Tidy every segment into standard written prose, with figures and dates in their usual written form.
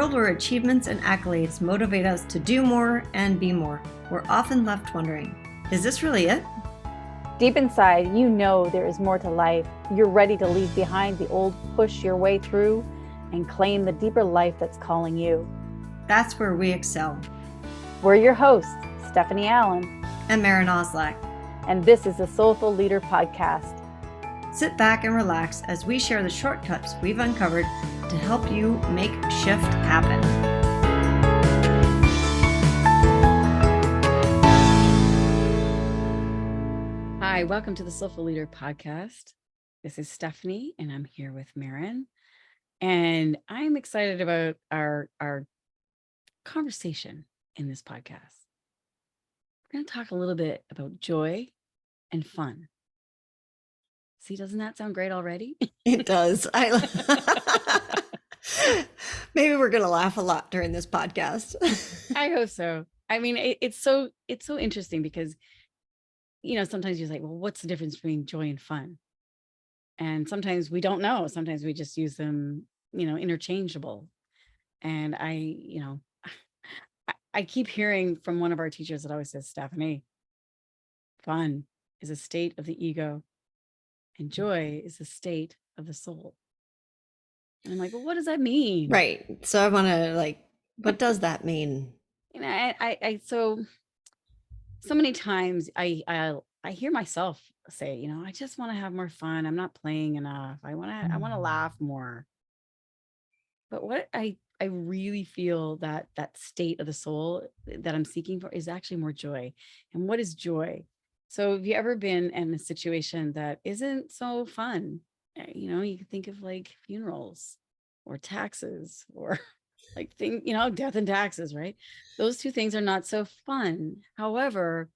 world where achievements and accolades motivate us to do more and be more, we're often left wondering, is this really it? Deep inside, you know there is more to life. You're ready to leave behind the old, push your way through, and claim the deeper life that's calling you. That's where we excel. We're your hosts, Stephanie Allen and Maren and and this is the Soulful Leader podcast. Sit back and relax as we share the shortcuts we've uncovered to help you make shift happen. Hi, welcome to the Soulful Leader podcast. This is Stephanie, and I'm here with Maren. And I'm excited about our conversation in this podcast. We're going to talk a little bit about joy and fun. See, doesn't that sound great already? It does. Maybe we're going to laugh a lot during this podcast. I hope so. I mean, it's so interesting because, you know, sometimes you're like, well, what's the difference between joy and fun? And sometimes we don't know. Sometimes we just use them, you know, interchangeable. And I keep hearing from one of our teachers that always says, Stephanie, fun is a state of the ego and joy is a state of the soul. And I'm like, well, what does that mean? Right. So I want to what does that mean? You know, so many times I hear myself say, you know, I just want to have more fun. I'm not playing enough. I want to laugh more. But what I really feel that state of the soul that I'm seeking for is actually more joy. And what is joy? So have you ever been in a situation that isn't so fun? You know, you can think of like funerals or taxes or death and taxes, right? Those two things are not so fun. However,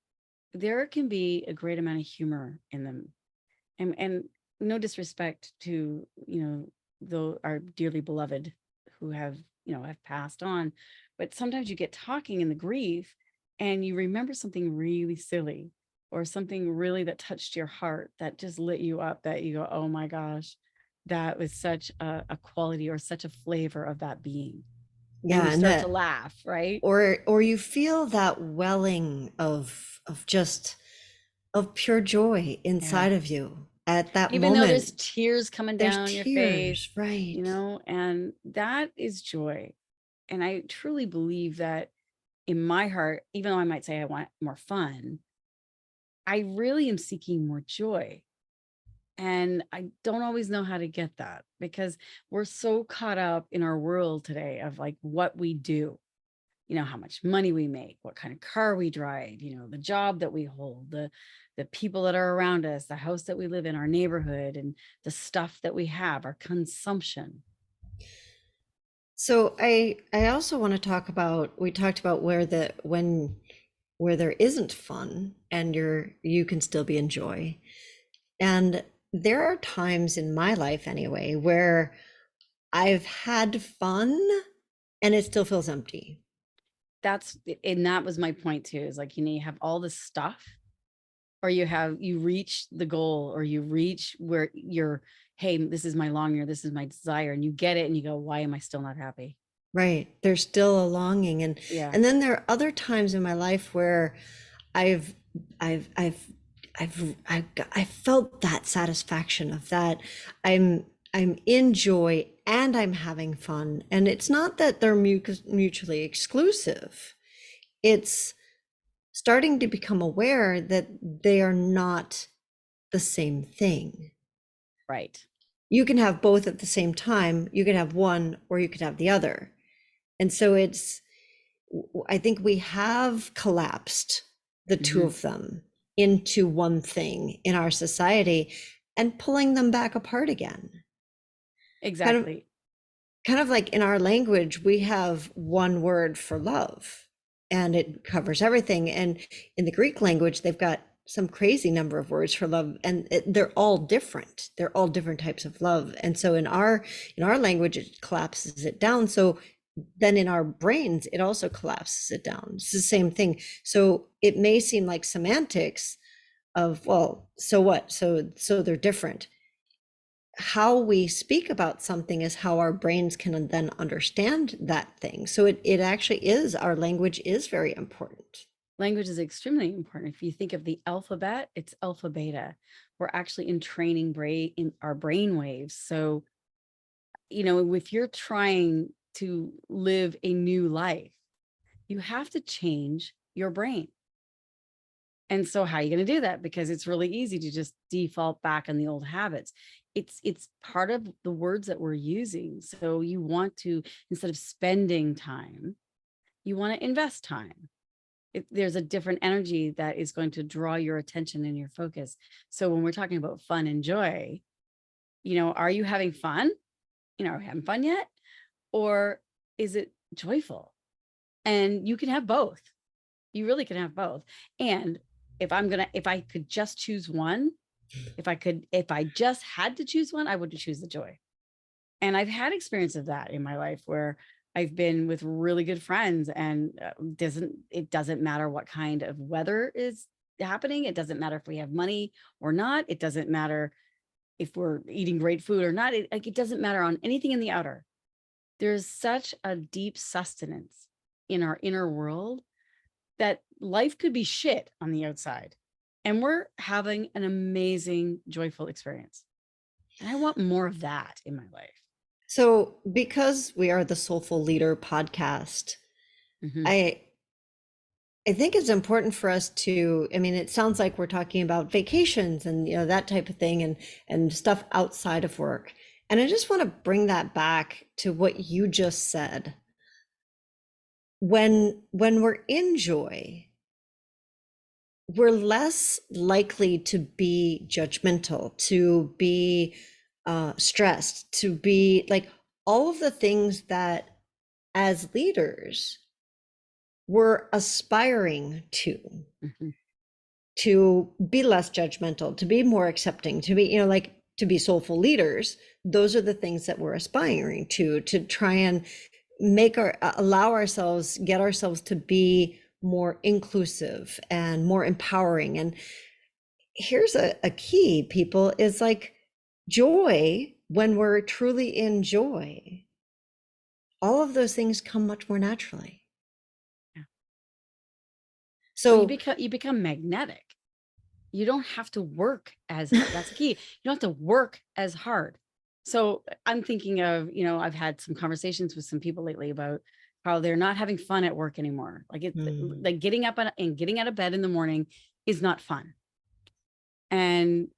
there can be a great amount of humor in them. And no disrespect to, our dearly beloved who have passed on, but sometimes you get talking in the grief and you remember something really silly or something really that touched your heart that just lit you up, that you go, oh my gosh, that was such a quality or such a flavor of that being. Yeah, and you start to laugh, right? Or you feel that welling of pure joy inside of you at that even moment. Though there's tears coming down your face, right? You know, and that is joy. And I truly believe that in my heart, even though I might say I want more fun, I really am seeking more joy. And I don't always know how to get that because we're so caught up in our world today of like what we do, you know, how much money we make, what kind of car we drive, you know, the job that we hold, the people that are around us, the house that we live in, our neighborhood, and the stuff that we have, our consumption. So I also want to talk about, we talked about where there isn't fun and you can still be in joy. And there are times in my life anyway, where I've had fun and it still feels empty. That was my point too, is like, you know, you have all this stuff or you reach the goal or you reach where you're, hey, this is my longing, this is my desire, and you get it and you go, why am I still not happy? Right. There's still a longing. And then there are other times in my life where I've felt that satisfaction of that. I'm in joy and I'm having fun. And it's not that they're mutually exclusive. It's starting to become aware that they are not the same thing. Right. You can have both at the same time. You can have one or you could have the other. And so I think we have collapsed the two of them into one thing in our society and pulling them back apart again. Exactly. Kind of like in our language, we have one word for love and it covers everything. And in the Greek language, they've got some crazy number of words for love, and they're all different. They're all different types of love. And so in our language, it collapses it down. So then in our brains, it also collapses it down. It's the same thing. So it may seem like semantics of, well, so what? So they're different. how we speak about something is how our brains can then understand that thing. So it actually is, our language is very important. Language is extremely important. If you think of the alphabet, it's alpha beta. We're actually in training in our brain waves. So, if you're trying to live a new life, you have to change your brain. And so how are you going to do that? Because it's really easy to just default back on the old habits. It's part of the words that we're using. So you want to, instead of spending time, you want to invest time. There's a different energy that is going to draw your attention and your focus. So when we're talking about fun and joy, are you having fun? Are you having fun yet? Or is it joyful? And you can have both. You really can have both. And if I could just choose one, if I just had to choose one, I would choose the joy. And I've had experience of that in my life where I've been with really good friends, and it doesn't matter what kind of weather is happening. It doesn't matter if we have money or not. It doesn't matter if we're eating great food or not. It doesn't matter on anything in the outer. There's such a deep sustenance in our inner world that life could be shit on the outside, and we're having an amazing, joyful experience. And I want more of that in my life. So because we are the Soulful Leader podcast, Mhm. I think it's important for us to, I mean, it sounds like we're talking about vacations and, that type of thing, and stuff outside of work. And I just want to bring that back to what you just said. When we're in joy, we're less likely to be judgmental, to be stressed, to be like all of the things that as leaders we're aspiring Mhm. to be less judgmental, to be more accepting, to be, to be soulful leaders. Those are the things that we're aspiring to try and allow ourselves, get ourselves to be more inclusive and more empowering. And here's a key, people, is like joy. When we're truly in joy, all of those things come much more naturally. Yeah. Well, So you become magnetic. You don't have to work as hard. That's the key. You don't have to work as hard. So I'm thinking of, I've had some conversations with some people lately about how they're not having fun at work anymore. Like getting up and getting out of bed in the morning is not fun. And,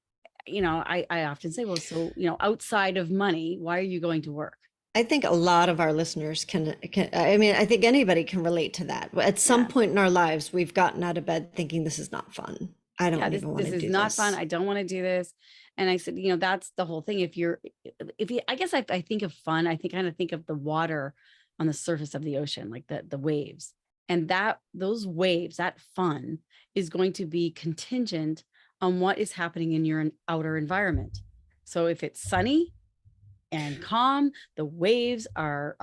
I often say, well, so, outside of money, why are you going to work? I think a lot of our listeners can, I mean, I think anybody can relate to that. At some Yeah. point in our lives, we've gotten out of bed thinking this is not fun. I don't Yeah, even want this to is do not fun. this. I don't want to do this. And I said, that's the whole thing. I guess I think of fun, I kind of think of the water on the surface of the ocean, like the waves. And those waves, that fun is going to be contingent on what is happening in your outer environment. So if it's sunny and calm, the waves are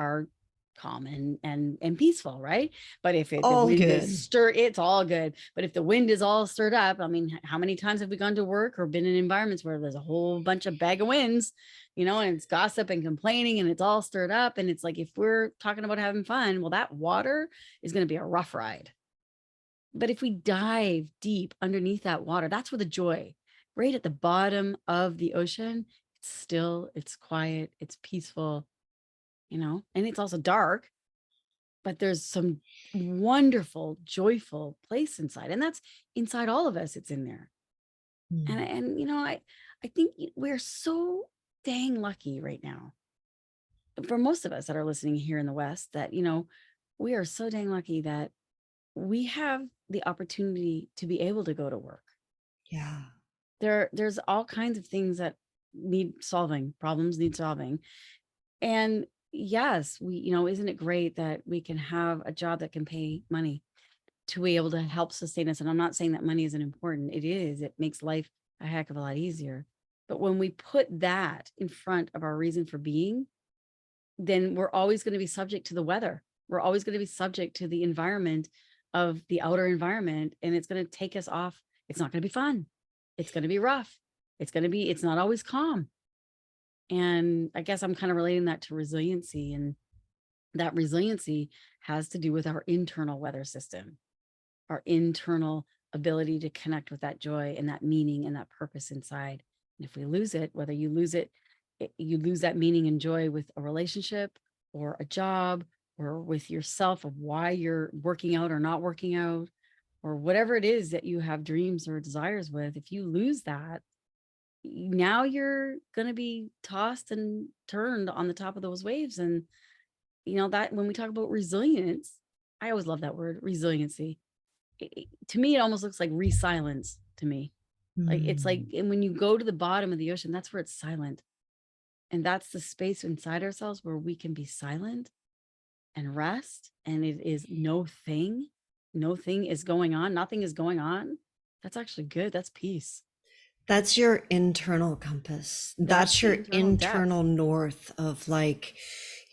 calm and peaceful, right? But if the All wind good. is stirred, it's all good. But if the wind is all stirred up, I mean, how many times have we gone to work or been in environments where there's a whole bunch of bag of winds, and it's gossip and complaining and it's all stirred up? And it's like, if we're talking about having fun, well, that water is going to be a rough ride. But if we dive deep underneath that water, that's where the joy, right at the bottom of the ocean, it's still, it's quiet, it's peaceful, and it's also dark, but there's some wonderful, joyful place inside. And that's inside all of us. It's in there. I think we're so dang lucky right now. For most of us that are listening here in the West, that, we are so dang lucky that we have the opportunity to be able to go to work. Yeah. There's all kinds of things that need solving, problems need solving. And yes, isn't it great that we can have a job that can pay money to be able to help sustain us? And I'm not saying that money isn't important. It is. It makes life a heck of a lot easier. But when we put that in front of our reason for being, then we're always going to be subject to the weather. We're always going to be subject to the environment of the outer environment, and it's going to take us off. It's not going to be fun. It's going to be rough. It's not always calm. And I guess I'm kind of relating that to resiliency, and that resiliency has to do with our internal weather system, our internal ability to connect with that joy and that meaning and that purpose inside. And if we lose it, whether you lose it, you lose that meaning and joy with a relationship or a job or with yourself of why you're working out or not working out, or whatever it is that you have dreams or desires with, if you lose that, now you're going to be tossed and turned on the top of those waves. And, that when we talk about resilience, I always love that word, resiliency. To me, it almost looks like resilience to me. Like it's like, Mm. and when you go to the bottom of the ocean, that's where it's silent. And that's the space inside ourselves where we can be silent and rest. And it is no thing is going on. Nothing is going on. That's actually good. That's peace. That's your internal compass. That's That's the your internal depth. internal north of like,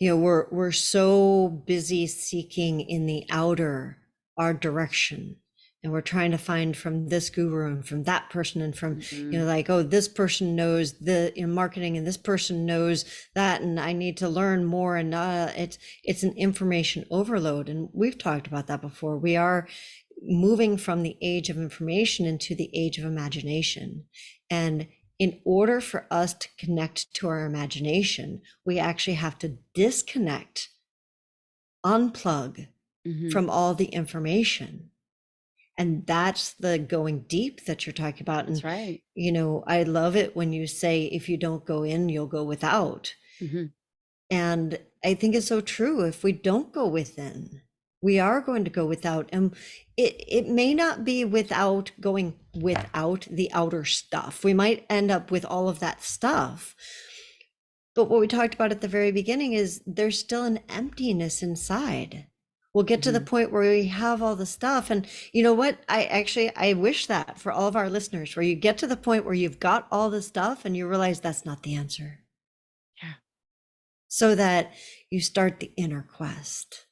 we're so busy seeking in the outer our direction. And we're trying to find from this guru and from that person and from, Mhm. like, oh, this person knows the marketing and this person knows that, and I need to learn more. And it's an information overload. And we've talked about that before. We are moving from the age of information into the age of imagination. And in order for us to connect to our imagination, we actually have to disconnect, unplug Mhm. from all the information. And that's the going deep that you're talking about. That's And, right. I love it when you say, if you don't go in, you'll go without. Mhm. And I think it's so true. If we don't go within, we are going to go without. And it may not be without going without the outer stuff. We might end up with all of that stuff. But what we talked about at the very beginning is there's still an emptiness inside. We'll get to the Mhm. point where we have all the stuff. And you know what? I wish that for all of our listeners, where you get to the point where you've got all the stuff and you realize that's not the answer, Yeah. so that you start the inner quest.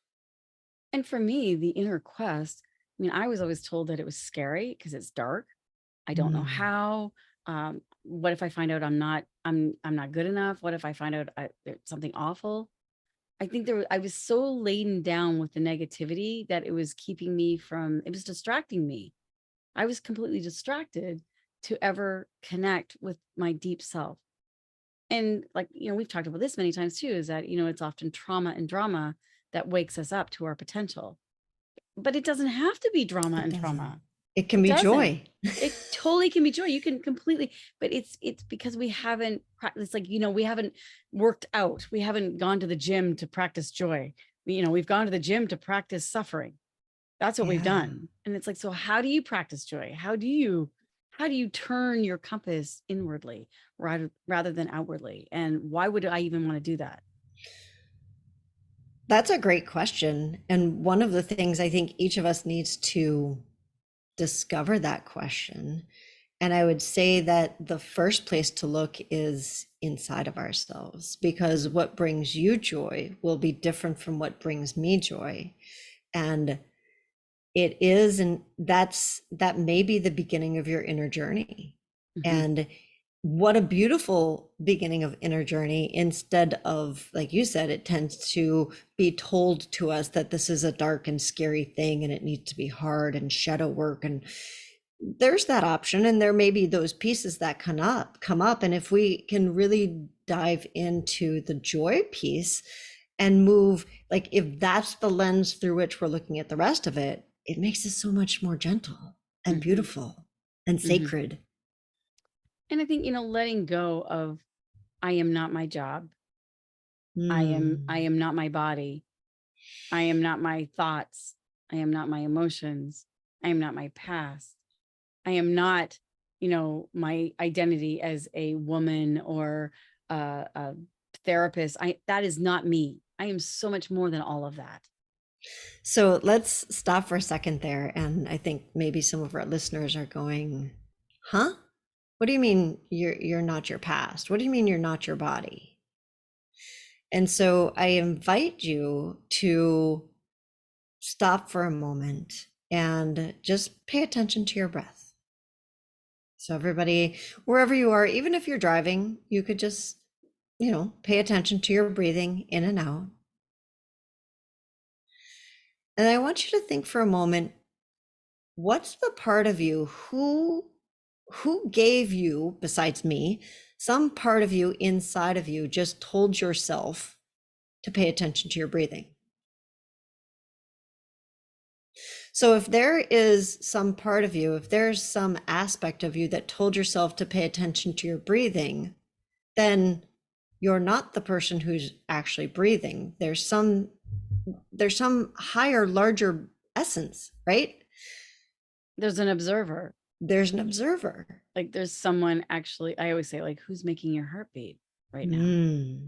And for me, the inner quest, I mean, I was always told that it was scary because it's dark. I don't know Mm. how. What if I find out I'm not good enough? What if I find out there's something awful? I think I was so laden down with the negativity that it was keeping me from, it was distracting me. I was completely distracted to ever connect with my deep self. And like, we've talked about this many times too, is that, it's often trauma and drama that wakes us up to our potential. But it doesn't have to be drama It and doesn't. trauma. It can It be doesn't. joy. It totally can be joy. You can completely, but it's because we haven't practiced, like, we haven't worked out. We haven't gone to the gym to practice joy. We've gone to the gym to practice suffering. That's what we've Yeah. done. And it's like, so how do you practice joy? How do you turn your compass inwardly rather than outwardly? And why would I even want to do that? That's a great question. And one of the things I think each of us needs to discover that question. And I would say that the first place to look is inside of ourselves, because what brings you joy will be different from what brings me joy. And it is, and that may be the beginning of your inner journey. Mhm. And what a beautiful beginning of inner journey, instead of, like you said, it tends to be told to us that this is a dark and scary thing and it needs to be hard and shadow work. And there's that option, and there may be those pieces that come up. And if we can really dive into the joy piece and move, like, if that's the lens through which we're looking at the rest of it, it makes it so much more gentle and Mhm. beautiful and Mhm. sacred. And I think, letting go of, I am not my job. I Hmm. am not my body. I am not my thoughts. I am not my emotions. I am not my past. I am not, my identity as a woman or a therapist. That is not me. I am so much more than all of that. So let's stop for a second there. And I think maybe some of our listeners are going, huh? What do you mean you're not your past? What do you mean you're not your body? And so I invite you to stop for a moment and just pay attention to your breath. So everybody, wherever you are, even if you're driving, you could just, pay attention to your breathing in and out. And I want you to think for a moment, what's the part of you who gave you, besides me, some part of you inside of you just told yourself to pay attention to your breathing? So if there is some part of you, if there's some aspect of you that told yourself to pay attention to your breathing, then you're not the person who's actually breathing. There's some higher, larger essence, right? There's an observer. There's an observer. Like there's someone actually, I always say, like, who's making your heartbeat right now?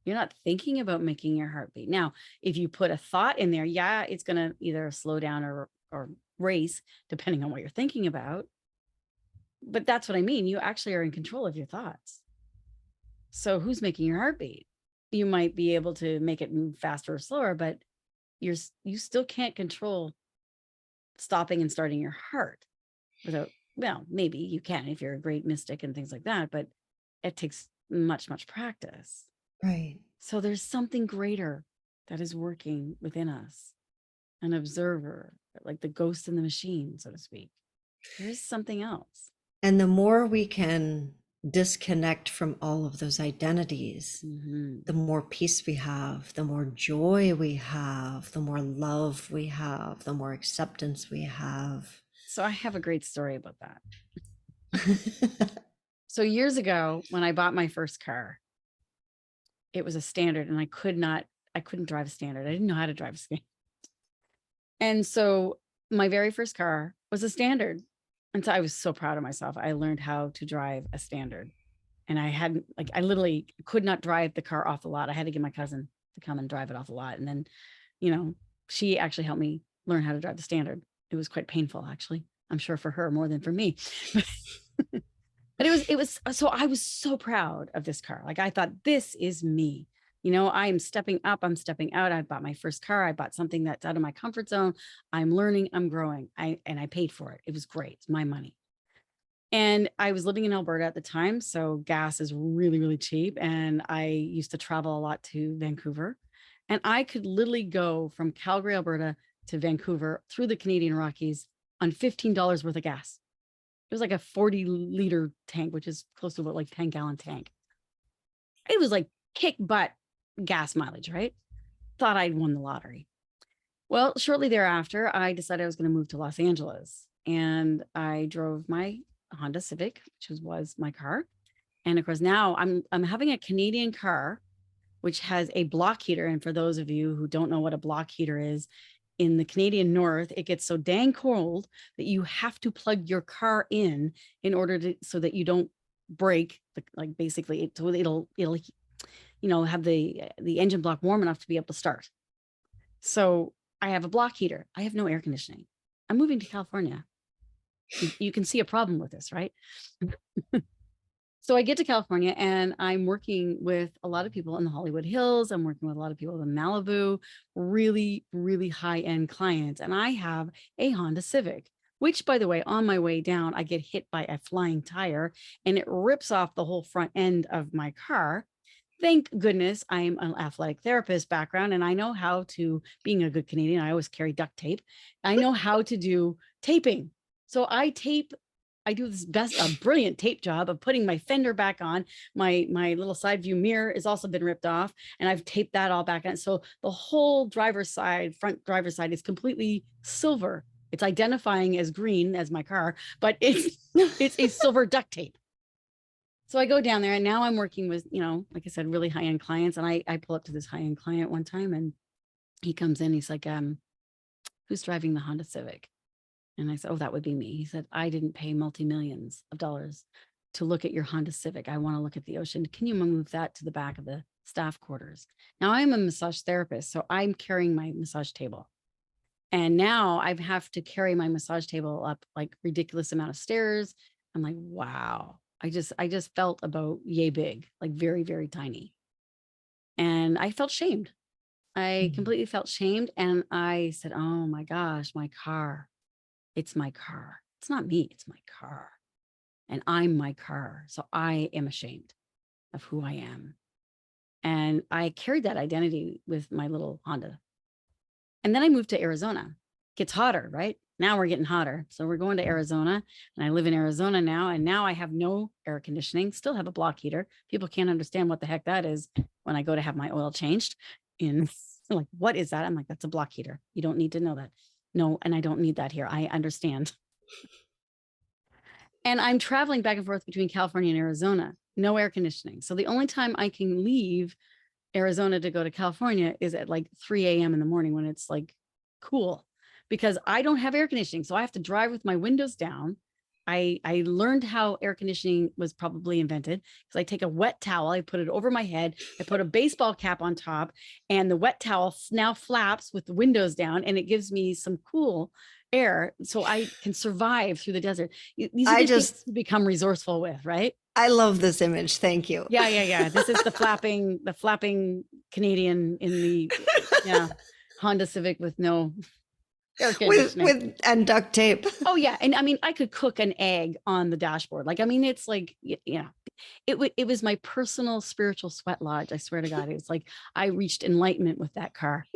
You're not thinking about making your heartbeat. Now, if you put a thought in there, yeah, it's going to either slow down or race, depending on what you're thinking about. But that's what I mean. You actually are in control of your thoughts. So who's making your heartbeat? You might be able to make it move faster or slower, but you still can't control stopping and starting your heart without, well, maybe you can if you're a great mystic and things like that, but it takes much, much practice. Right. So there's something greater that is working within us, an observer, like the ghost in the machine, so to speak. There is something else. And the more we can disconnect from all of those identities, the more peace we have, the more joy we have, the more love we have, the more acceptance we have. So I have a great story about that. So years ago, when I bought my first car, it was a Standard, and I couldn't drive a Standard. I didn't know how to drive a Standard. And so my very first car was a Standard. And so I was so proud of myself. I learned how to drive a Standard. And I literally could not drive the car off the lot. I had to get my cousin to come and drive it off the lot. And then, she actually helped me learn how to drive the Standard. It was quite painful, actually. I'm sure for her more than for me. But so I was so proud of this car. Like I thought, this is me. I'm stepping up, I'm stepping out. I bought my first car. I bought something that's out of my comfort zone. I'm learning, I'm growing. And I paid for it. It was great. It's my money. And I was living in Alberta at the time. So gas is really, really cheap. And I used to travel a lot to Vancouver. And I could literally go from Calgary, Alberta to Vancouver through the Canadian Rockies on $15 worth of gas. It was like a 40-liter tank, which is close to about like 10-gallon tank. It was like kick butt gas mileage, right? Thought I'd won the lottery. Well, shortly thereafter, I decided I was going to move to Los Angeles, and I drove my Honda Civic, which was my car. And of course, now I'm having a Canadian car, which has a block heater. And for those of you who don't know what a block heater is, in the Canadian North, it gets so dang cold that you have to plug your car in order so that you don't break. Basically, it'll have the engine block warm enough to be able to start. So I have a block heater. I have no air conditioning. I'm moving to California. You can see a problem with this, right? So I get to California, and I'm working with a lot of people in the Hollywood Hills. I'm working with a lot of people in Malibu, really, really high-end clients. And I have a Honda Civic, which, by the way, on my way down, I get hit by a flying tire, and it rips off the whole front end of my car. Thank goodness I'm an athletic therapist background, and I know how to, being a good Canadian, I always carry duct tape. I know how to do taping. So I do a brilliant tape job of putting my fender back on. My little side view mirror has also been ripped off, and I've taped that all back on. So the whole front driver's side is completely silver. It's identifying as green as my car, but it's a silver duct tape. So I go down there, and now I'm working with, like I said, really high-end clients. And I pull up to this high-end client one time, and he comes in, he's like, who's driving the Honda Civic? And I said, oh, that would be me. He said, I didn't pay multi-millions of dollars to look at your Honda Civic. I want to look at the ocean. Can you move that to the back of the staff quarters? Now, I'm a massage therapist, so I'm carrying my massage table. And now I have to carry my massage table up like ridiculous amount of stairs. I'm like, wow. I just felt about yay big, like very, very tiny. And I felt shamed. I completely felt shamed. And I said, oh my gosh, my car. It's my car. It's not me. It's my car. And I'm my car. So I am ashamed of who I am. And I carried that identity with my little Honda. And then I moved to Arizona. Gets hotter, right? Now we're getting hotter. So we're going to Arizona, and I live in Arizona now. And now I have no air conditioning, still have a block heater. People can't understand what the heck that is when I go to have my oil changed. And like, what is that? I'm like, that's a block heater. You don't need to know that. No, and I don't need that here. I understand. And I'm traveling back and forth between California and Arizona, no air conditioning. So the only time I can leave Arizona to go to California is at like 3 a.m. in the morning when it's like cool, because I don't have air conditioning. So I have to drive with my windows down. I learned how air conditioning was probably invented because I take a wet towel, I put it over my head, I put a baseball cap on top, and the wet towel now flaps with the windows down, and it gives me some cool air so I can survive through the desert. These are the things to become resourceful with, right? I love this image. Thank you. Yeah. This is the flapping Canadian in the Honda Civic with no air conditioning. And duct tape. Oh yeah. And I mean, I could cook an egg on the dashboard. Like, I mean, it's like, it was my personal spiritual sweat lodge. I swear to God, it was like, I reached enlightenment with that car.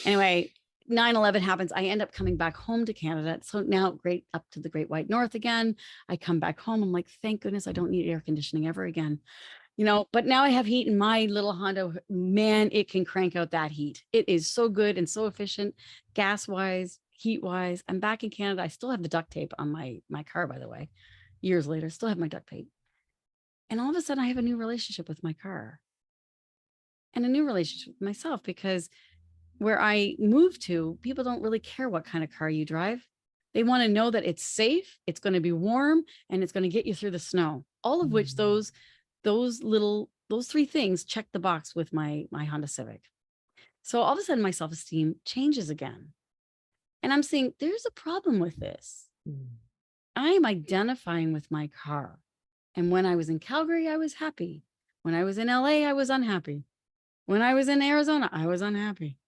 Anyway, 9/11 happens. I end up coming back home to Canada. So now up to the Great White North again. I come back home. I'm like, thank goodness I don't need air conditioning ever again. But now I have heat in my little Honda. Man, it can crank out that heat. It is so good and so efficient, gas wise, heat wise. I'm back in Canada. I still have the duct tape on my car, by the way. Years later, still have my duct tape. And all of a sudden I have a new relationship with my car and a new relationship with myself, because where I moved to, people don't really care what kind of car you drive. They want to know that it's safe, it's going to be warm, and it's going to get you through the snow. All of which those three things check the box with my Honda Civic. So all of a sudden my self-esteem changes again. And I'm saying, there's a problem with this. I am identifying with my car. And when I was in Calgary, I was happy. When I was in LA, I was unhappy. When I was in Arizona, I was unhappy.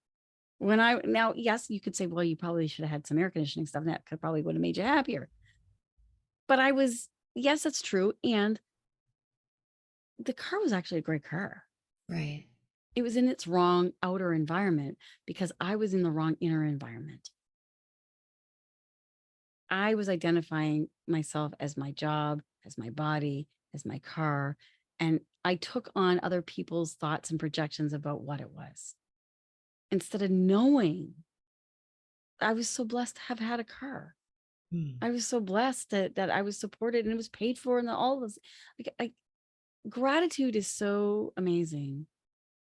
Now, yes, you could say, well, you probably should have had some air conditioning stuff, and that probably would have made you happier. But yes, that's true. And the car was actually a great car. Right. It was in its wrong outer environment because I was in the wrong inner environment. I was identifying myself as my job, as my body, as my car. And I took on other people's thoughts and projections about what it was. Instead of knowing, I was so blessed to have had a car. I was so blessed that I was supported and it was paid for, and all this. Gratitude is so amazing.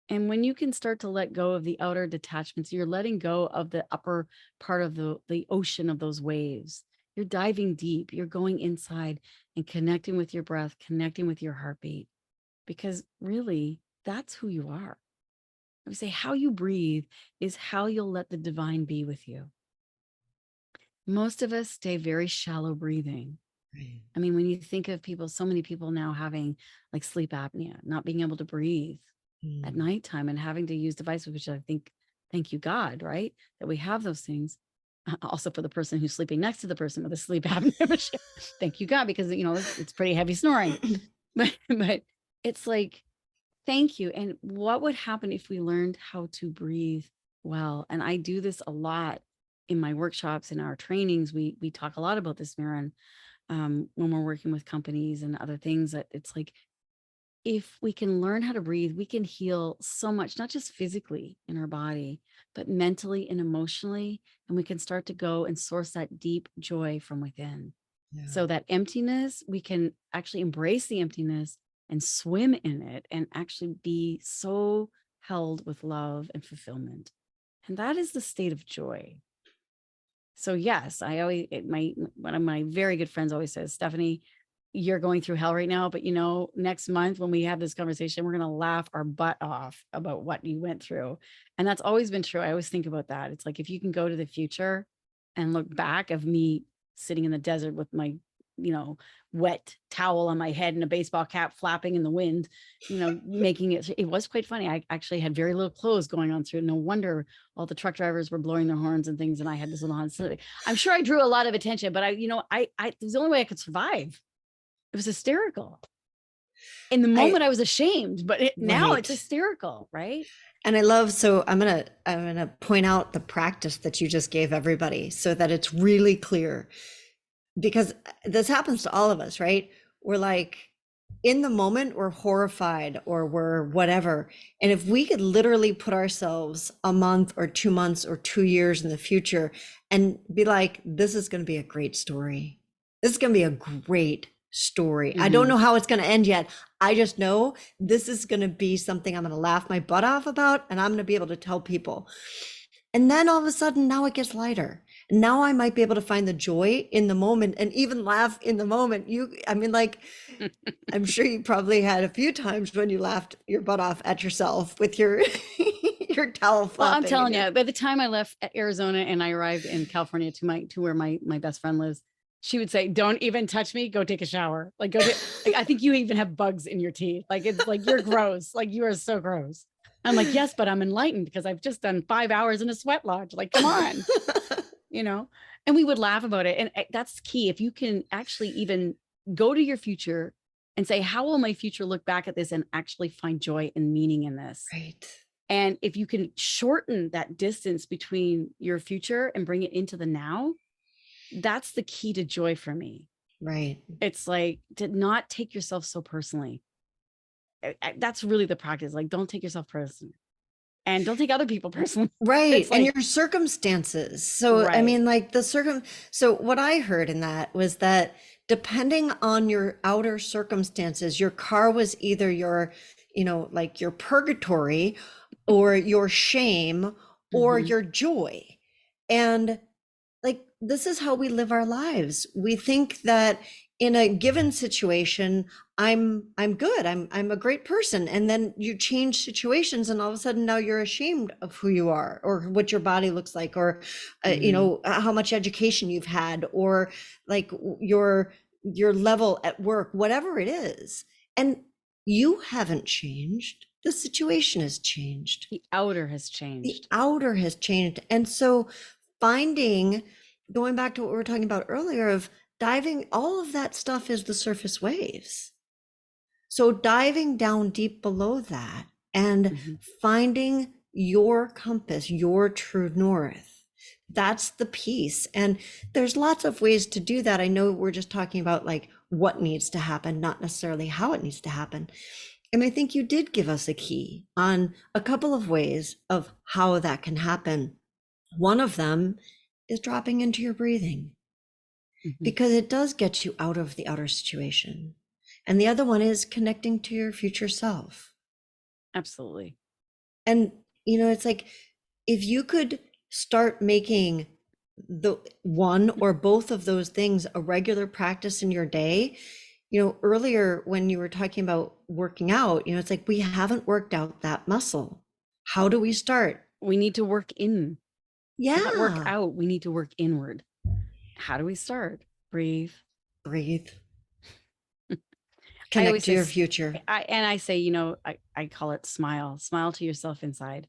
And when you can start to let go of the outer detachments, you're letting go of the upper part of the ocean of those waves. You're diving deep. You're going inside and connecting with your breath, connecting with your heartbeat, because really that's who you are. I would say how you breathe is how you'll let the divine be with you. Most of us stay very shallow breathing. Right. I mean, when you think of people, so many people now having like sleep apnea, not being able to breathe at nighttime and having to use devices, which I think, thank you, God, right? That we have those things. Also for the person who's sleeping next to the person with a sleep apnea machine. Thank you, God, because, it's pretty heavy snoring. But it's like, thank you. And what would happen if we learned how to breathe well? And I do this a lot in my workshops and our trainings. We talk a lot about this, Maren, when we're working with companies and other things, that it's like, if we can learn how to breathe, we can heal so much, not just physically in our body, but mentally and emotionally. And we can start to go and source that deep joy from within. Yeah. So that emptiness, we can actually embrace the emptiness and swim in it and actually be so held with love and fulfillment. And that is the state of joy. So yes, one of my very good friends always says, Stephanie, you're going through hell right now, but next month when we have this conversation, we're going to laugh our butt off about what you went through. And that's always been true. I always think about that. It's like, if you can go to the future and look back of me sitting in the desert with my, wet towel on my head and a baseball cap flapping in the wind, making it was quite funny. I actually had very little clothes going on through. No wonder all the truck drivers were blowing their horns and things. And I had this little Honda Civic. I'm sure I drew a lot of attention, but it was the only way I could survive. It was hysterical. In the I moment, I was ashamed, but now it's right. hysterical, right? And I love, so I'm gonna point out the practice that you just gave everybody so that it's really clear, because this happens to all of us, right? We're like, in the moment, we're horrified or we're whatever. And if we could literally put ourselves a month or 2 months or 2 years in the future and be like, this is going to be a great story. This is going to be a great story. I don't Mhm. know how it's going to end yet. I just know this is going to be something I'm going to laugh my butt off about, and I'm going to be able to tell people. And then all of a sudden, now it gets lighter. Now I might be able to find the joy in the moment and even laugh in the moment. I mean, like, I'm sure you probably had a few times when you laughed your butt off at yourself with your your towel Well, I'm flapping and telling your you, by the time I left Arizona and I arrived in California to where my best friend lives, she would say, "Don't even touch me. Go take a shower. Like go to. Like, I think you even have bugs in your teeth. Like it's like you're gross. Like you are so gross." I'm like, "Yes, but I'm enlightened because I've just done 5 hours in a sweat lodge. Like, come on, you know." And we would laugh about it, and that's key. If you can actually even go to your future and say, "How will my future look back at this and actually find joy and meaning in this?" right, And if you can shorten that distance between your future and bring it into the now, that's the key to joy for me. right, It's like to not take yourself so personally. That's really the practice. Like, don't take yourself personally and don't take other people personally. right. It's And like, your circumstances. So, I right. mean, like so what I heard in that was that depending on your outer circumstances, your car was either your, like your purgatory or your shame or Mhm. your joy. And like, this is how we live our lives. We think that in a given situation, I'm good. I'm a great person. And then you change situations and all of a sudden now you're ashamed of who you are or what your body looks like, or Mhm. how much education you've had, or like your level at work, whatever it is. And you haven't changed. The situation has changed. The outer has The changed. outer has changed. And so finding, going back to what we were talking about earlier, of diving, all of that stuff is the surface waves. So diving down deep below that and Mhm. finding your compass, your true north. That's the piece. And there's lots of ways to do that. I know we're just talking about like what needs to happen, not necessarily how it needs to happen. And I think you did give us a key on a couple of ways of how that can happen. One of them is dropping into your breathing, Mhm. because it does get you out of the outer situation. And the other one is connecting to your future self. Absolutely. And, it's like, if you could start making the one or both of those things a regular practice in your day. Earlier when you were talking about working out, it's like, we haven't worked out that muscle. How do we start? We need to work in, not work Yeah. out. We need to work inward. How do we start? Breathe. Breathe. I Connect always to say, your future. I say, I call it smile to yourself inside.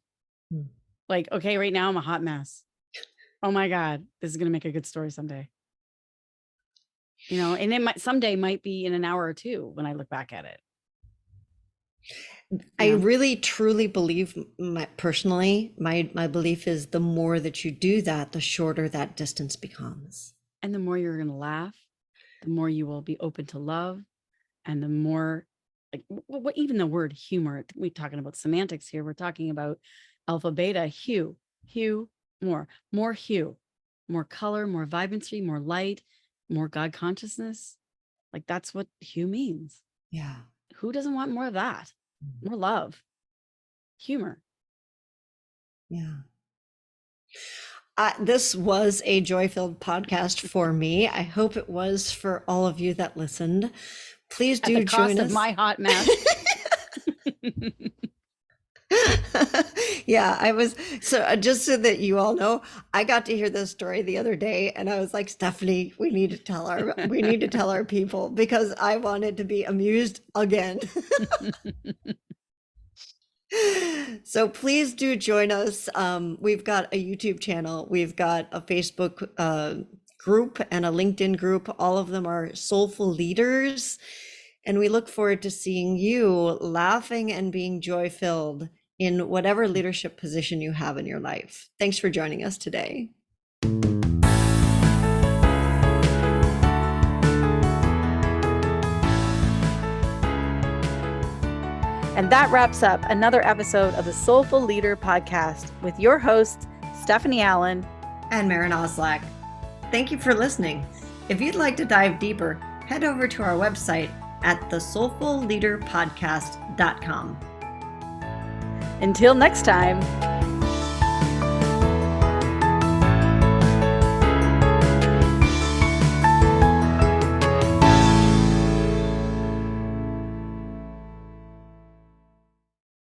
Mm. Like, okay, right now I'm a hot mess. Oh my God, this is going to make a good story someday. And it might someday might be in an hour or two when I look back at it. I You know, really truly believe, personally, my belief is the more that you do that, the shorter that distance becomes. and the more you're going to laugh, the more you will be open to love, and the more, like, what even the word humor. We're talking about semantics here. We're talking about alpha, beta, hue, more hue, more color, more vibrancy, more light, more God consciousness. Like that's what hue means. Yeah. Who doesn't want more of that? More love, humor. Yeah. This was a joy-filled podcast for me. I hope it was for all of you that listened. Please At the do join cost of us. my hot mess. Yeah, I was, so just so that you all know, I got to hear this story the other day and I was like, Stephanie, we need to tell our people, because I wanted to be amused again. So please do join us. We've got a YouTube channel, we've got a Facebook group and a LinkedIn group. All of them are Soulful Leaders. And we look forward to seeing you laughing and being joy-filled in whatever leadership position you have in your life. Thanks for joining us today. And that wraps up another episode of the Soulful Leader podcast with your hosts, Stephanie Allen and Maren Oslack. Thank you for listening. If you'd like to dive deeper, head over to our website at thesoulfulleaderpodcast.com. Until next time.